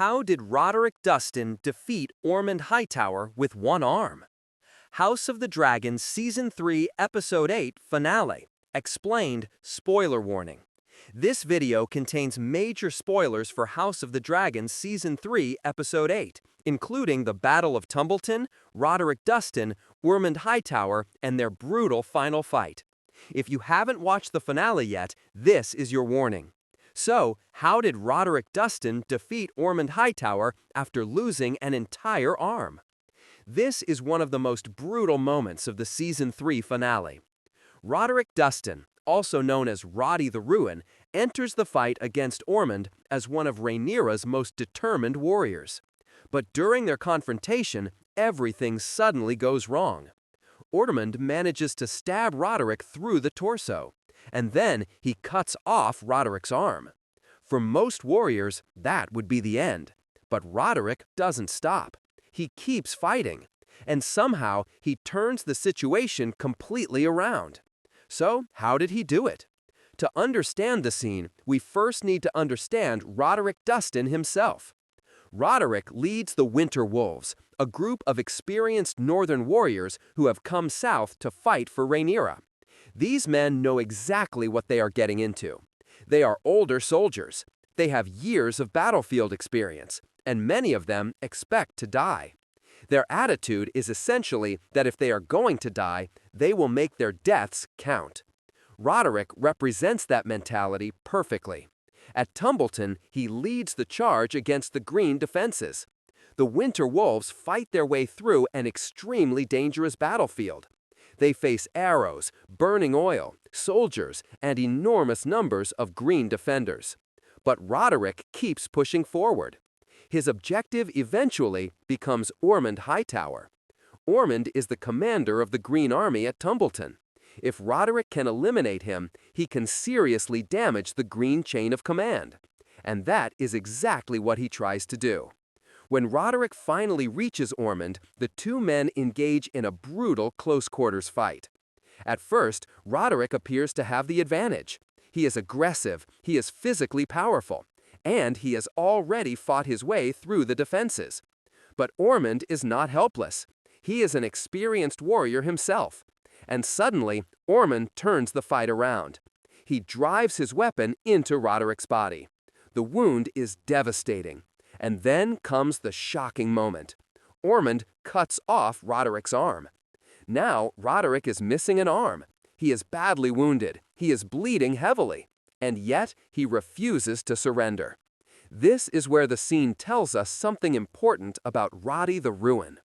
How did Roderick Dustin defeat Ormund Hightower with one arm? House of the Dragon Season 3 Episode 8 Finale. Explained, spoiler warning. This video contains major spoilers for House of the Dragon Season 3 Episode 8, including the Battle of Tumbleton, Roderick Dustin, Ormund Hightower, and their brutal final fight. If you haven't watched the finale yet, this is your warning. So, how did Roderick Dustin defeat Ormund Hightower after losing an entire arm? This is one of the most brutal moments of the Season 3 finale. Roderick Dustin, also known as Roddy the Ruin, enters the fight against Ormund as one of Rhaenyra's most determined warriors. But during their confrontation, everything suddenly goes wrong. Ormund manages to stab Roderick through the torso, and then he cuts off Roderick's arm. For most warriors, that would be the end. But Roderick doesn't stop. He keeps fighting, and somehow he turns the situation completely around. So, how did he do it? To understand the scene, we first need to understand Roderick Dustin himself. Roderick leads the Winter Wolves, a group of experienced northern warriors who have come south to fight for Rhaenyra. These men know exactly what they are getting into. They are older soldiers. They have years of battlefield experience, and many of them expect to die. Their attitude is essentially that if they are going to die, they will make their deaths count. Roderick represents that mentality perfectly. At Tumbleton, he leads the charge against the green defenses. The Winter Wolves fight their way through an extremely dangerous battlefield. They face arrows, burning oil, soldiers, and enormous numbers of green defenders. But Roderick keeps pushing forward. His objective eventually becomes Ormund Hightower. Ormund is the commander of the Green Army at Tumbleton. If Roderick can eliminate him, he can seriously damage the Green Chain of Command. And that is exactly what he tries to do. When Roderick finally reaches Ormund, the two men engage in a brutal close-quarters fight. At first, Roderick appears to have the advantage. He is aggressive, he is physically powerful, and he has already fought his way through the defenses. But Ormund is not helpless. He is an experienced warrior himself. And suddenly, Ormund turns the fight around. He drives his weapon into Roderick's body. The wound is devastating. And then comes the shocking moment. Ormund cuts off Roderick's arm. Now, Roderick is missing an arm. He is badly wounded. He is bleeding heavily. And yet, he refuses to surrender. This is where the scene tells us something important about Roddy the Ruin.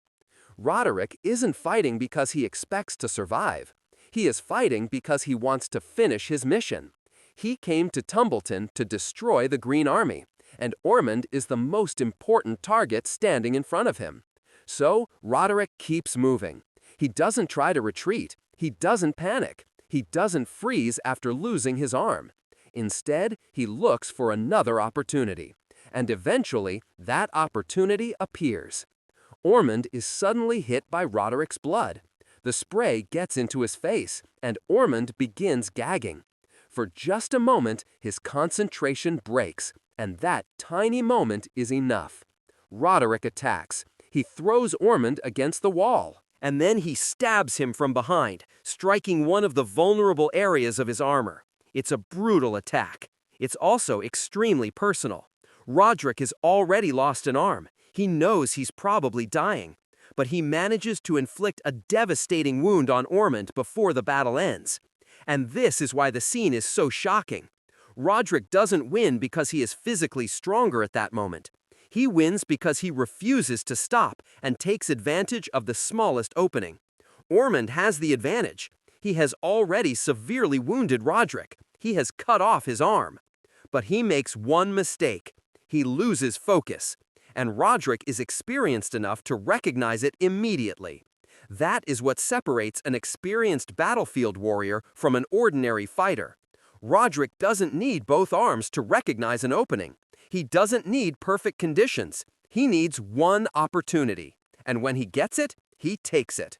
Roderick isn't fighting because he expects to survive. He is fighting because he wants to finish his mission. He came to Tumbleton to destroy the Green Army, and Ormund is the most important target standing in front of him. So, Roderick keeps moving. He doesn't try to retreat. He doesn't panic. He doesn't freeze after losing his arm. Instead, he looks for another opportunity. And eventually, that opportunity appears. Ormund is suddenly hit by Roderick's blood. The spray gets into his face, and Ormund begins gagging. For just a moment, his concentration breaks, and that tiny moment is enough. Roderick attacks. He throws Ormund against the wall. And then he stabs him from behind, striking one of the vulnerable areas of his armor. It's a brutal attack. It's also extremely personal. Roderick has already lost an arm. He knows he's probably dying. But he manages to inflict a devastating wound on Ormund before the battle ends. And this is why the scene is so shocking. Roderick doesn't win because he is physically stronger at that moment. He wins because he refuses to stop and takes advantage of the smallest opening. Ormund has the advantage. He has already severely wounded Roderick. He has cut off his arm. But he makes one mistake. He loses focus. And Roderick is experienced enough to recognize it immediately. That is what separates an experienced battlefield warrior from an ordinary fighter. Roderick doesn't need both arms to recognize an opening. He doesn't need perfect conditions. He needs one opportunity. And when he gets it, he takes it.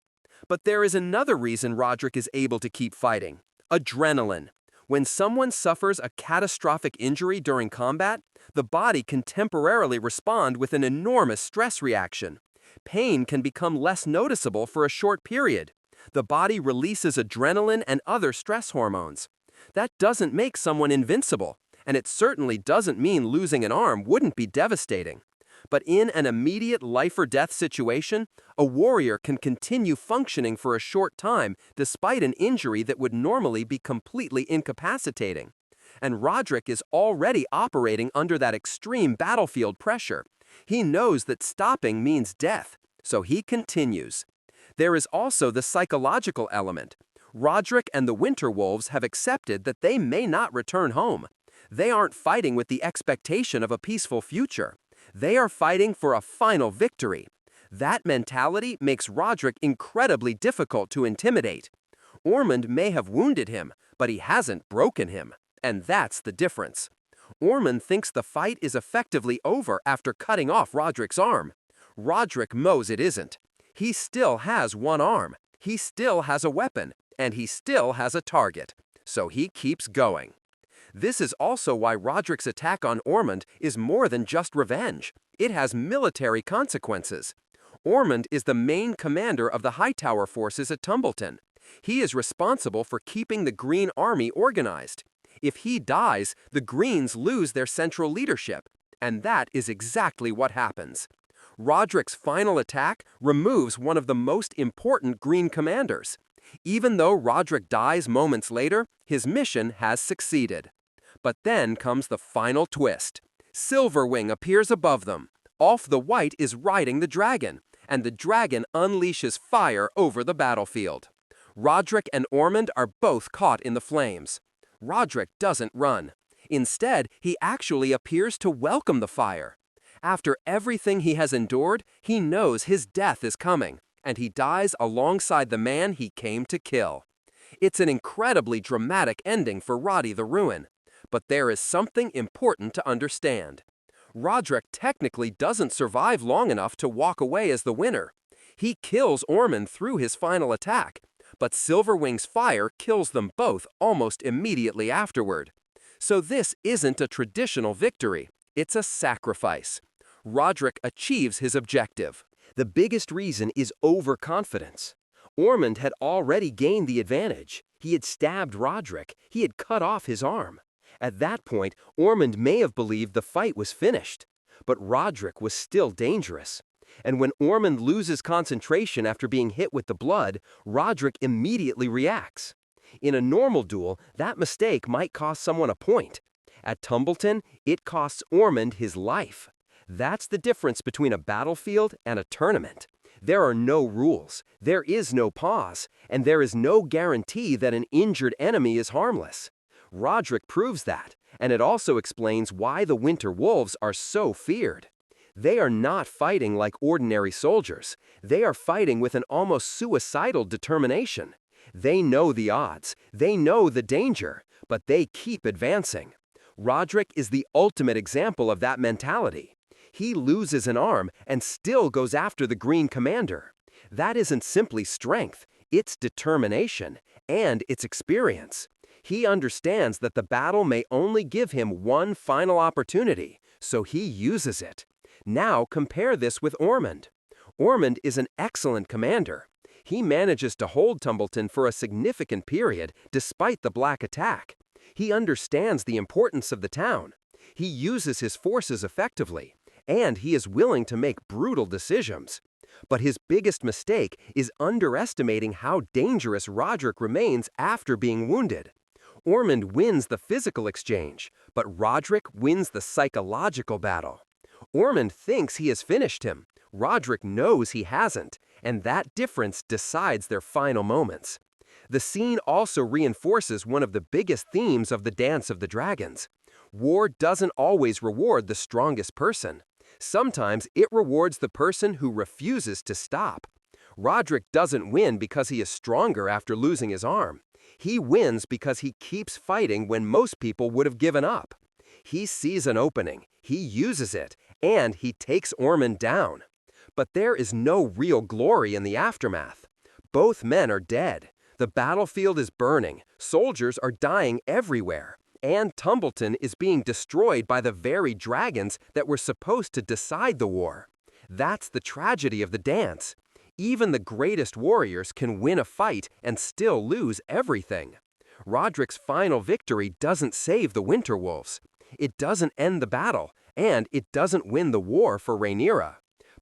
But there is another reason Roderick is able to keep fighting. Adrenaline. When someone suffers a catastrophic injury during combat, the body can temporarily respond with an enormous stress reaction. Pain can become less noticeable for a short period. The body releases adrenaline and other stress hormones. That doesn't make someone invincible, and it certainly doesn't mean losing an arm wouldn't be devastating. But in an immediate life-or-death situation, a warrior can continue functioning for a short time despite an injury that would normally be completely incapacitating. And Roderick is already operating under that extreme battlefield pressure. He knows that stopping means death, so he continues. There is also the psychological element. Roderick and the Winter Wolves have accepted that they may not return home. They aren't fighting with the expectation of a peaceful future. They are fighting for a final victory. That mentality makes Roderick incredibly difficult to intimidate. Ormund may have wounded him, but he hasn't broken him, and that's the difference. Ormund thinks the fight is effectively over after cutting off Roderick's arm. Roderick knows it isn't. He still has one arm, he still has a weapon, and he still has a target, so he keeps going. This is also why Roderick's attack on Ormund is more than just revenge. It has military consequences. Ormund is the main commander of the Hightower forces at Tumbleton. He is responsible for keeping the Green Army organized. If he dies, the Greens lose their central leadership, and that is exactly what happens. Roderick's final attack removes one of the most important Green commanders. Even though Roderick dies moments later, his mission has succeeded. But then comes the final twist. Silverwing appears above them. Off the White is riding the dragon, and the dragon unleashes fire over the battlefield. Roderick and Ormund are both caught in the flames. Roderick doesn't run. Instead, he actually appears to welcome the fire. After everything he has endured, he knows his death is coming, and he dies alongside the man he came to kill. It's an incredibly dramatic ending for Roddy the Ruin. But there is something important to understand. Roderick technically doesn't survive long enough to walk away as the winner. He kills Ormund through his final attack, but Silverwing's fire kills them both almost immediately afterward. So this isn't a traditional victory, it's a sacrifice. Roderick achieves his objective. The biggest reason is overconfidence. Ormund had already gained the advantage. He had stabbed Roderick, he had cut off his arm. At that point, Ormund may have believed the fight was finished, but Roderick was still dangerous. And when Ormund loses concentration after being hit with the blood, Roderick immediately reacts. In a normal duel, that mistake might cost someone a point. At Tumbleton, it costs Ormund his life. That's the difference between a battlefield and a tournament. There are no rules, there is no pause, and there is no guarantee that an injured enemy is harmless. Roderick proves that, and it also explains why the Winter Wolves are so feared. They are not fighting like ordinary soldiers. They are fighting with an almost suicidal determination. They know the odds, they know the danger, but they keep advancing. Roderick is the ultimate example of that mentality. He loses an arm and still goes after the Green Commander. That isn't simply strength, it's determination, and it's experience. He understands that the battle may only give him one final opportunity, so he uses it. Now compare this with Ormund. Ormund is an excellent commander. He manages to hold Tumbleton for a significant period despite the Black attack. He understands the importance of the town. He uses his forces effectively, and he is willing to make brutal decisions. But his biggest mistake is underestimating how dangerous Roderick remains after being wounded. Ormund wins the physical exchange, but Roderick wins the psychological battle. Ormund thinks he has finished him. Roderick knows he hasn't, and that difference decides their final moments. The scene also reinforces one of the biggest themes of the Dance of the Dragons. War doesn't always reward the strongest person. Sometimes it rewards the person who refuses to stop. Roderick doesn't win because he is stronger after losing his arm. He wins because he keeps fighting when most people would have given up. He sees an opening, he uses it, and he takes Ormund down. But there is no real glory in the aftermath. Both men are dead. The battlefield is burning, soldiers are dying everywhere, and Tumbleton is being destroyed by the very dragons that were supposed to decide the war. That's the tragedy of the dance. Even the greatest warriors can win a fight and still lose everything. Roderick's final victory doesn't save the Winter Wolves. It doesn't end the battle, and it doesn't win the war for Rhaenyra.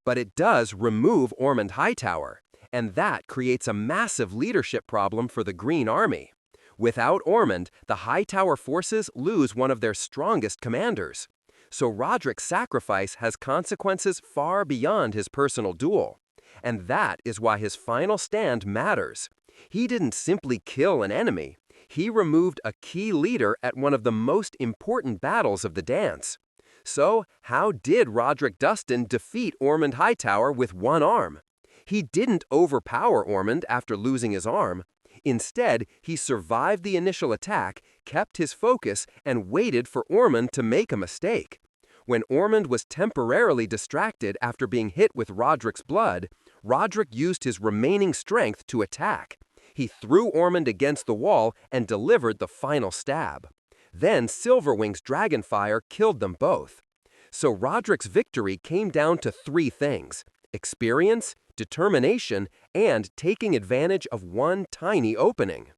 But it does remove Ormund Hightower, and that creates a massive leadership problem for the Green Army. Without Ormund, the Hightower forces lose one of their strongest commanders. So Roderick's sacrifice has consequences far beyond his personal duel. And that is why his final stand matters. He didn't simply kill an enemy. He removed a key leader at one of the most important battles of the dance. So, how did Roderick Dustin defeat Ormund Hightower with one arm? He didn't overpower Ormund after losing his arm. Instead, he survived the initial attack, kept his focus, and waited for Ormund to make a mistake. When Ormund was temporarily distracted after being hit with Roderick's blood, Roderick used his remaining strength to attack. He threw Ormund against the wall and delivered the final stab. Then Silverwing's dragonfire killed them both. So Roderick's victory came down to three things: experience, determination, and taking advantage of one tiny opening.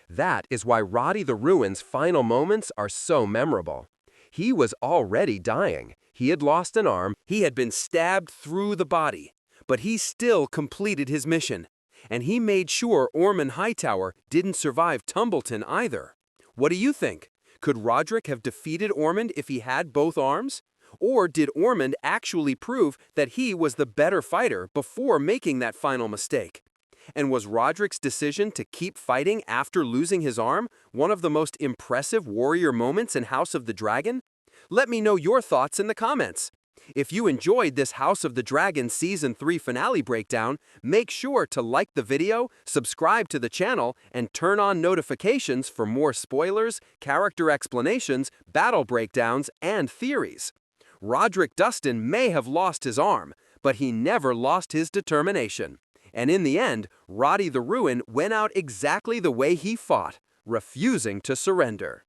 That is why Roddy the Ruin's final moments are so memorable. He was already dying. He had lost an arm. He had been stabbed through the body. But he still completed his mission. And he made sure Ormund Hightower didn't survive Tumbleton either. What do you think? Could Roderick have defeated Ormund if he had both arms? Or did Ormund actually prove that he was the better fighter before making that final mistake? And was Roderick's decision to keep fighting after losing his arm one of the most impressive warrior moments in House of the Dragon? Let me know your thoughts in the comments. If you enjoyed this House of the Dragon Season 3 finale breakdown, make sure to like the video, subscribe to the channel, and turn on notifications for more spoilers, character explanations, battle breakdowns, and theories. Roderick Dustin may have lost his arm, but he never lost his determination. And in the end, Roddy the Ruin went out exactly the way he fought, refusing to surrender.